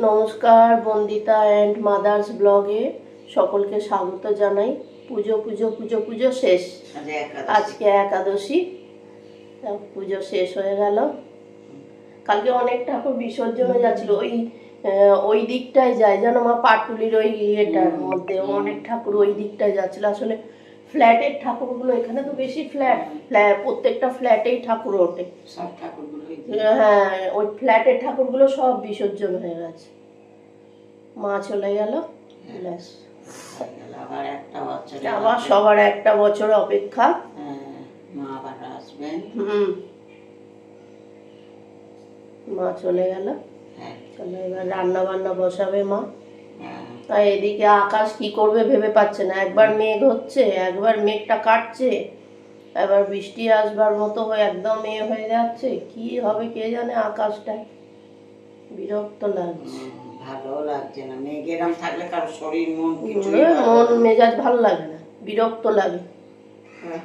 নমস্কার, Bandita and mother's ব্লগে সকলকে স্বাগত জানাই। পুজো পুজো পুজো পুজো শেষ, আজকে একাদশী, পুজো শেষ হয়ে গেল। কালকে অনেক ঠাকুর বিসর্জন হয়ে যাচ্ছিল, ওই দিকটায় যায় জানো মা, পাটুলির ওই ইয়েটার মধ্যে অনেক ঠাকুর ওই দিকটায় যাচ্ছিল। আসলে ফ্ল্যাটের ঠাকুরগুলো, এখানে তো বেশি ফ্ল্যাট, প্রত্যেকটা ফ্ল্যাটেই ঠাকুর ওঠে। হ্যাঁ, ওই ফ্ল্যাটের ঠাকুরগুলো সব বিসর্জন হয়ে গেছে। মা চলে গেল, আবার সবার একটা বছর অপেক্ষা। মা চলে গেল, চলে এবার রান্না বান্না বসাবে মা। তাই এদিকে আকাশ কি করবে ভেবে পাচ্ছে না, একবার মেঘ হচ্ছে, একবার মেঘটা কাটছে, এবার বৃষ্টি আসবার মতো হয়ে একদম হয়ে যাচ্ছে। কি হবে কে জানে, আকাশটা বিরক্ত লাগছে, ভালো লাগছে না। মেঘ এরকম থাকলে কারো শরীর মন মেজাজ ভালো লাগে না, বিরক্ত লাগে।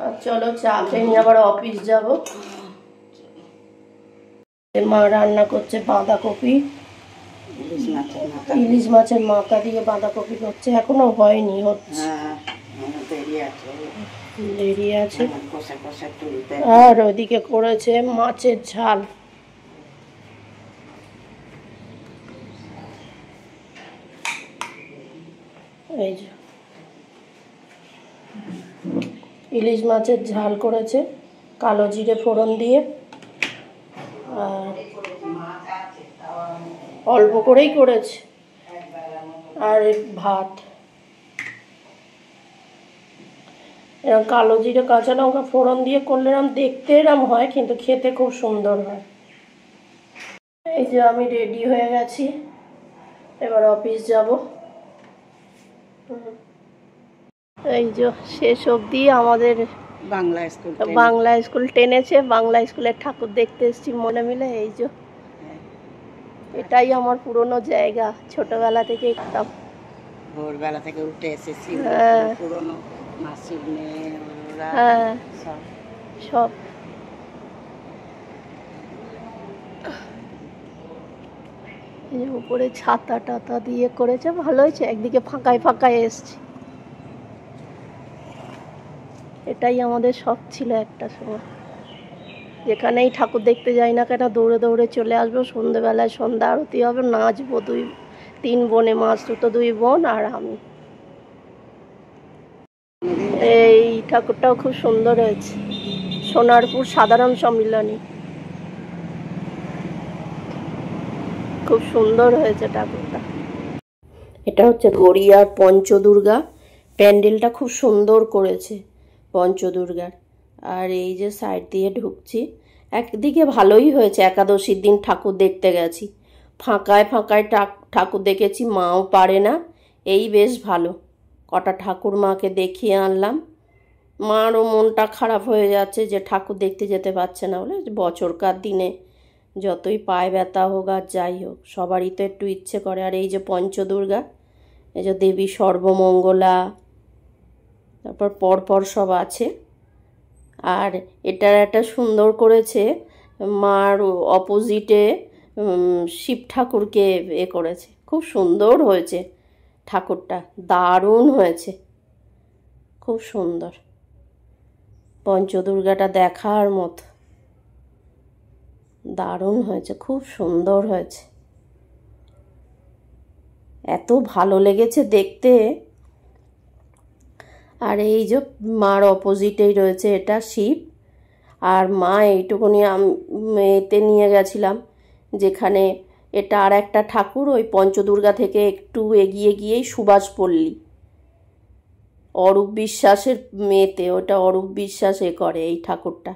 আর চলো চা খেয়ে নিয়ে আবার অফিস যাব। মা রান্না করছে বাঁধাকপি, ইলিশ মাছের মাথা দিয়ে বাঁধাকপি করছে, এখনো হয়নি, হচ্ছে দেরি আছে। আর ওদিকে করেছে মাছের ঝাল। এই যে ইলিশ মাছের ঝাল করেছে, কালো জিরে ফোড়ন দিয়ে, আর অল্প করেই করেছে, আর ভাত। এরকম কালো জিরে কাঁচা লঙ্কা ফোড়ন দিয়ে করলে এরকম দেখতে এরকম হয়, কিন্তু খেতে খুব সুন্দর হয়। এই যে আমি রেডি হয়ে গেছি, এবার অফিস যাব। এই যে শেষ অবধি আমাদের বাংলা স্কুল টেনেছে, বাংলা স্কুলের ঠাকুর দেখতে এসেছি মনে মিলে। এই যে এটাই আমার পুরনো জায়গা, ছোটবেলা থেকে একদম ভোরবেলা থেকে উঠে এসেছি, পুরনো মাসির মেয়েরা, হ্যাঁ সব। এই যে উপরে ছাতা টাতা দিয়ে করেছে, ভালো হয়েছে, একদিকে ফাঁকায় ফাঁকায় এসছে। এটাই আমাদের শখ ছিল একটা সময়, যেখানেই ঠাকুর দেখতে যাই না কেন দৌড়ে দৌড়ে চলে আসবো। সন্ধ্যেবেলায় সন্ধ্যা আরতি হবে, নাচবো, 3 বোনে, মাছ দুটো, 2 বোন আর আমি। এই ঠাকুরটাও খুব সুন্দর হয়েছে, সোনারপুর সাধারণ সম্মিলনী, খুব সুন্দর হয়েছে ঠাকুরটা। এটা হচ্ছে গড়িয়ার পঞ্চদুর্গা, প্যান্ডেলটা খুব সুন্দর করেছে পঞ্চদুর্গার। আর এই যে সাইড দিয়ে ঢুকছি, একদিকে ভালোই হয়েছে, একাদশীর দিন ঠাকুর দেখতে গেছি, ফাঁকায় ফাঁকায় ঠাকুর দেখেছি, মাও পারে না, এই বেশ ভালো। কটা ঠাকুর মাকে দেখিয়ে আনলাম। মারও মনটা খারাপ হয়ে যাচ্ছে যে ঠাকুর দেখতে যেতে পারছে না বলে। বছরকার দিনে যতই পায়ে ব্যথা হোক আর যাই হোক, সবারই তো একটু ইচ্ছে করে। আর এই যে পঞ্চদুর্গা, এই যে দেবী সর্বমঙ্গলা, তারপর পরপর সব আছে। আর এটার একটা সুন্দর করেছে, মার অপোজিটে শিব ঠাকুরকে করেছে, খুব সুন্দর হয়েছে ঠাকুরটা, দারুণ হয়েছে, খুব সুন্দর। পঞ্চদুর্গাটা দেখার মতো, দারুণ হয়েছে, খুব সুন্দর হয়েছে, এত ভালো লেগেছে দেখতে। আর এই যে মার অপোজিটেই রয়েছে এটা শিব, আর মা এইটুকুনি এতে নিয়ে গেছিলাম, যেখানে এটা আর একটা ঠাকুর ওই পঞ্চদুর্গা থেকে একটু এগিয়ে গিয়েই সুভাষপল্লী, অরূপ বিশ্বাসের মেয়েতে, ওটা অরূপ বিশ্বাস করে এই ঠাকুরটা।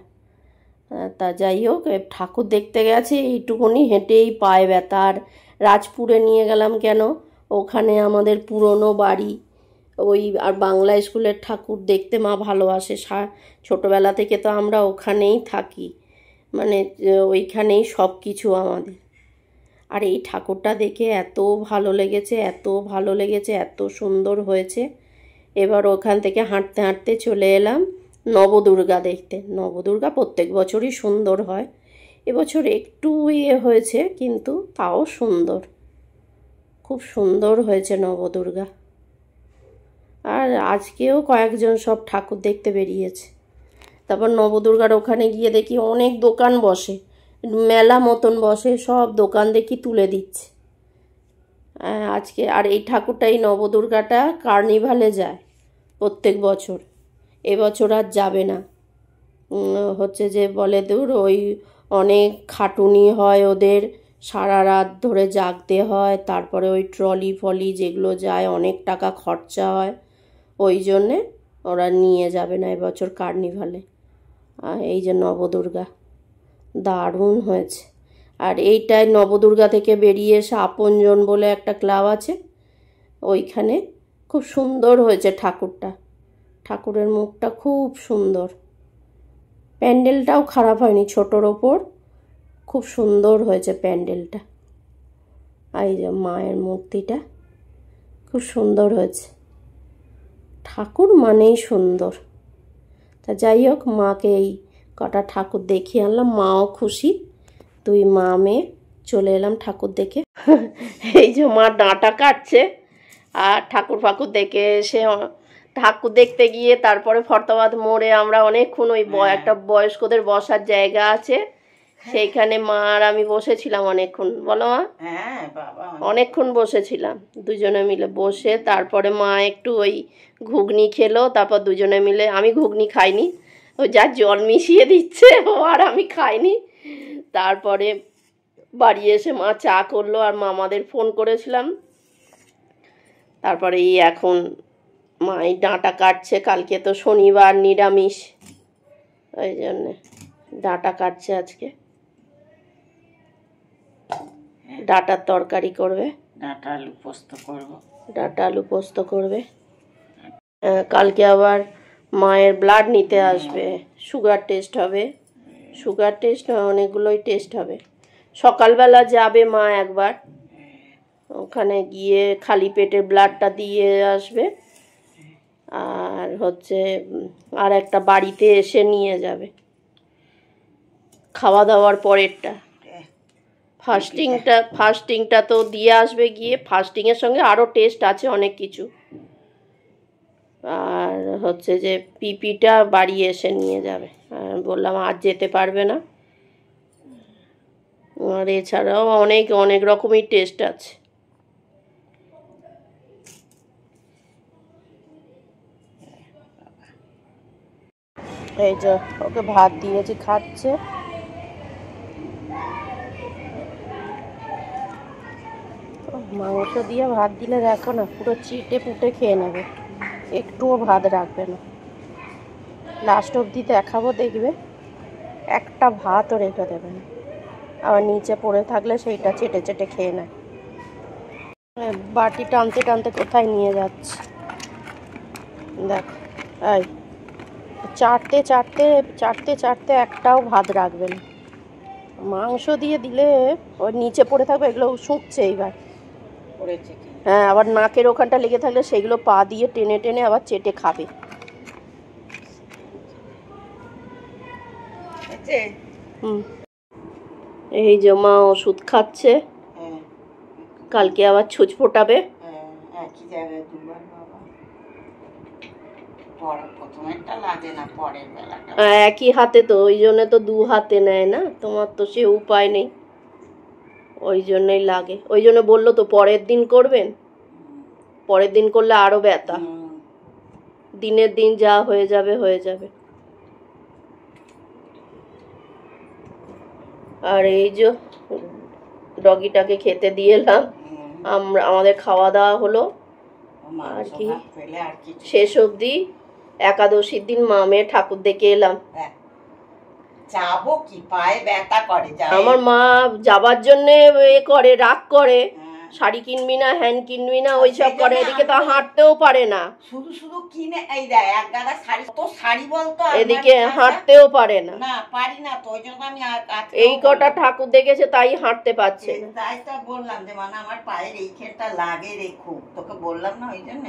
তা যাই হোক, ঠাকুর দেখতে গেছে, এইটুকুনি হেঁটেই পায়ে ব্যথা। আর রাজপুরে নিয়ে গেলাম কেন, ওখানে আমাদের পুরনো বাড়ি, আর বাংলা স্কুলের ঠাকুর দেখতে মা ভালোবাসে, ছোটোবেলা থেকে তো আমরা ওখানেই থাকি, মানে ওইখানেই সব কিছু আমাদের। আর এই ঠাকুরটা দেখে এত ভালো লেগেছে, এত ভালো লেগেছে, এত সুন্দর হয়েছে। এবার ওখান থেকে হাঁটতে হাঁটতে চলে এলাম নবদুর্গা দেখতে। নবদুর্গা প্রত্যেক বছরই সুন্দর হয়, এবছর একটু হয়েছে, কিন্তু তাও সুন্দর। খুব সুন্দর হয়েছে নবদুর্গা। আর আজকেও কয়েকজন সব ঠাকুর দেখতে বেরিয়েছে। তারপর নবদুর্গার ওখানে গিয়ে দেখি অনেক দোকান বসে, মেলা মতন বসে, সব দোকান দেখি তুলে দিচ্ছে আজকে। আর এই ঠাকুরটা, এই নবদুর্গাটা কার্নিভালে যায় প্রত্যেক বছর। এবছর আর যাবে না, হচ্ছে যে বলে দূর, ওই অনেক খাটুনি হয় ওদের, সারা রাত ধরে জাগতে হয়, তারপরে ওই ট্রলি ফলি যেগুলো যায় অনেক টাকা খরচা হয়, ওই জন্যে ওরা নিয়ে যাবে না এবছর কার্নিভালে। এই যে নবদুর্গা দারুণ হয়েছে। আর এইটাই নবদুর্গা থেকে বেরিয়ে এসে আপনজন বলে একটা ক্লাব আছে, ওইখানে খুব সুন্দর হয়েছে ঠাকুরটা। ঠাকুরের মুখটা খুব সুন্দর, প্যান্ডেলটাও খারাপ হয়নি, ছোটোর ওপর খুব সুন্দর হয়েছে প্যান্ডেলটা। এই যে মায়ের মূর্তিটা খুব সুন্দর হয়েছে। ঠাকুর মানেই সুন্দর। তা যাই হোক, মাকে এই কটা ঠাকুর দেখিয়ে আনলাম, মাও খুশি। দুই মা মেয়ে চলে এলাম ঠাকুর দেখে। এই যে মা ডাঁটা কাটছে, আর ঠাকুর ফাকুর দেখে এসে, ঠাকুর দেখতে গিয়ে তারপরে ফরতাবাদ মোড়ে আমরা অনেকক্ষণ ওই একটা বয়স্কদের বসার জায়গা আছে, সেইখানে মা আর আমি বসেছিলাম অনেকক্ষণ। বলো মা? হ্যাঁ বাবা, অনেকক্ষণ বসেছিলাম দুজনে মিলে বসে। তারপরে মা একটু ওই ঘুগনি খেলো, তারপর দুজনে মিলে, আমি ঘুগনি খাইনি, ও যা জল মিশিয়ে দিচ্ছে ও আর আমি খাইনি। তারপরে বাড়ি এসে মা চা করলো, আর মামাদের ফোন করেছিলাম। তারপরে এই এখন মা এই ডাঁটা কাটছে, কালকে তো শনিবার নিরামিষ, ওই জন্যে ডাঁটা কাটছে আজকে। ডাঁটার তরকারি করবে, ডাঁটা আলু পোস্ত করবো। ডাঁটা আলু পোস্ত করবে। কালকে আবার মায়ের ব্লাড নিতে আসবে, সুগার টেস্ট হবে, সুগার টেস্ট অনেকগুলোই টেস্ট হবে। সকালবেলা যাবে মা একবার, ওখানে গিয়ে খালি পেটে ব্লাডটা দিয়ে আসবে, আর হচ্ছে আর একটা বাড়িতে এসে নিয়ে যাবে খাওয়া দাওয়ার পরেরটা। ফাস্টিংটা তো দিয়ে আসবে গিয়ে, ফাস্টিংয়ের সঙ্গে আরও টেস্ট আছে অনেক কিছু। আর হচ্ছে যে পিপিটা বাড়ি এসে নিয়ে যাবে। বললাম আজ যেতে পারবে না, আর এছাড়াও অনেক অনেক রকমই টেস্ট আছে। এই যে ওকে ভাত দিয়েছি, খাচ্ছে। মাংস দিয়ে ভাত দিলে দেখো না, পুরো চিটে পুটে খেয়ে নেবে, একটুও ভাত রাখবে না। লাস্ট অবধি দেখাবো, দেখবে একটা ভাতও রেখে দেবে না। আবার নিচে পড়ে থাকলে সেইটা চেটে চেটে খেয়ে নেয়। বাটি টানতে টানতে কোথায় নিয়ে যাচ্ছে দেখ। এই চাটতে চাটতে চাটতে চাটতে একটাও ভাত রাখবে না। মাংস দিয়ে দিলে ওর নিচে পড়ে থাকবে, এগুলো শুকছে এইবার। হ্যাঁ, আবার নাকের ওখানটা লেগে থাকলে সেগুলো পা দিয়ে টেনে টেনে আবার চেটে খাবে। এই যে মা ওষুধ খাচ্ছে, কালকে আবার ছুঁচ ফোটাবে। একই হাতে তো, ওই জন্য তো দু হাতে নেয় না, তোমার তো সে উপায় নেই, ওই জন্যই লাগে। ওই জন্য বললো তো পরের দিন করবেন, পরের দিন করলে আরো ব্যথা, দিনের দিন যা হয়ে যাবে হয়ে যাবে। আর এই যে ডগিটাকে খেতে দিয়ে এলাম, আমাদের খাওয়া দাওয়া হলো। আর কি শেষ অবধি একাদশীর দিন মা মেয়ে ঠাকুর দেখে এলাম। যাবো কি, পায়ে ব্যথা করে। আমার মা যাবার জন্য এ করে, রাগ করে, শাড়ি কিনবি না, হ্যান্ড কিনবি না, ওইসব করে। এদিকে তো হাঁটতেও পারে না, শুধু শুধু কিনে এই দেয় এক গাদা শাড়ি, তো শাড়ি বলতো, এদিকে হাঁটতেও পারে না। না পারি না তো, ওই জন্য আমি এই কটা ঠাকুর দেখেছে তাই হাঁটতে পারছে না। তাই তো বললাম যে মানে আমার পায়ের এই খেলটা লাগে রে খুব, তোকে বললাম না ওই জন্য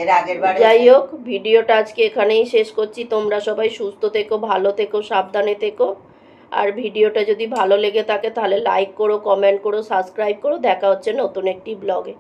এর আগের বার। যাই হোক, ভিডিওটা আজকে এখানেই শেষ করছি। তোমরা সবাই সুস্থ থেকো, ভালো থেকো, সাবধানে থেকো। আর ভিডিওটা যদি ভালো লেগে থাকে তাহলে লাইক করো, কমেন্ট করো, সাবস্ক্রাইব করো। দেখা হচ্ছে নতুন একটি ব্লগে।